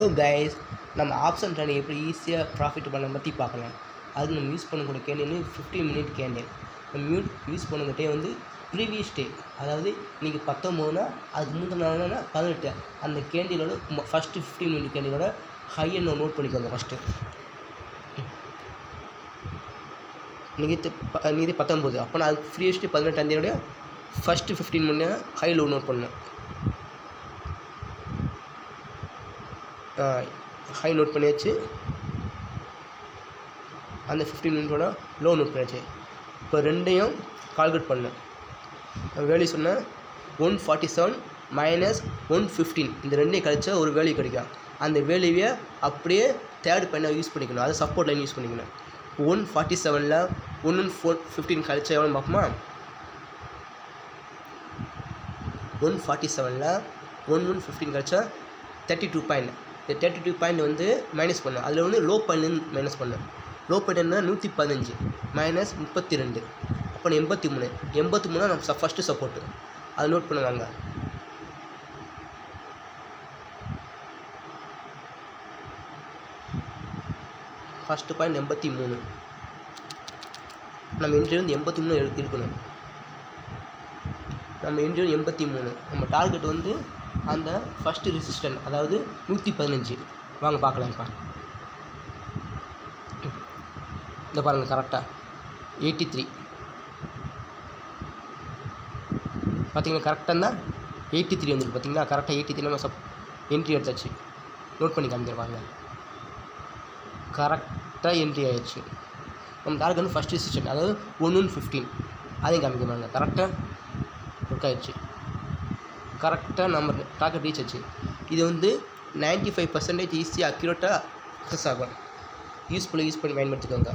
So guys, நம்ம option trading எப்படி ஈஸியாக ப்ராஃபிட் பண்ண பற்றி பார்க்கலாம். அது நம்ம யூஸ் பண்ணக்கூடிய கேண்டில் 15 மினிட் கேண்டில். நம்ம யூஸ் பண்ணுங்கிட்டே வந்து ப்ரீவியஸ் டே, அதாவது இன்றைக்கி 19னா அதுக்கு முந்தின நாள்னா 18, அந்த கேண்டிலோட ஃபஸ்ட்டு 15 மினிட் கேண்டிலோட ஹையை நோட் பண்ணிக்கோங்க. ஃபஸ்ட்டு இன்றைக்கி 19, அப்போ நான் அதுக்கு previous day 18 first 15 minute high low note பண்ணேன். ஹை நோட் பண்ணியாச்சு, அந்த 15 மினிட்டோட லோ நோட் பண்ணியாச்சு. இப்போ ரெண்டையும் கால்குலேட் பண்ணேன். வேல்யூ சொன்னேன் 147 மைனஸ் 115, இந்த ரெண்டையும் கழிச்சா ஒரு வேல்யூ கிடைக்கும். அந்த வேல்யூவை அப்படியே தேர்ட் பண்ண யூஸ் பண்ணிக்கணும், அது சப்போர்ட் லைன் யூஸ் பண்ணிக்கணும். 147ல் 115 கழிச்சா எவ்வளோ பார்ப்போமா? 147ல் 115 கழிச்சா 32 பாயிண்ட். இந்த 32 பாயிண்ட் வந்து மைனஸ் பண்ணேன். அதில் வந்து லோ பாயிண்ட் மைனஸ் பண்ணேன். லோ பாயிண்ட் என்ன? 115 மைனஸ் 32, அப்போ 83. 83 நம்ம ஃபஸ்ட்டு சப்போர்ட்டு, அதை நோட் பண்ணுவாங்க. ஃபஸ்ட்டு பாயிண்ட் 83, நம்ம இன்ட்ரி வந்து 83 இருக்கணும். நம்ம இன்ட்ரி 83, நம்ம டார்கெட் வந்து அந்த ஃபஸ்ட்டு ரெசிஸ்டன்ட், அதாவது 115. வாங்க பார்க்கலாம். இந்த பாருங்கள், கரெக்டாக 83 பார்த்தீங்கன்னா கரெக்டாக தான் 83 வந்துருக்கு. பார்த்தீங்களா, கரெக்டாக 83 நம்ம என்ட்ரி எடுத்தாச்சு. நோட் பண்ணி காமிக்கிறேன். கரெக்டாக என்ட்ரி ஆகிடுச்சு. நம்ம டார்கெட் வந்து ஃபஸ்ட் ரெசிஸ்டன்ட், அதாவது 115, அதையும் காமிக்க கரெக்டாக ஒர்க் ஆகிடுச்சு. கரெக்டாக நம்ம டார்கெட் ரீச் ஆச்சு. இது வந்து 95% ஈஸியாக அக்யூரேட்டாக சக்ஸஸ் ஆகும். யூஸ் பண்ணி பயன்படுத்திக்கோங்க.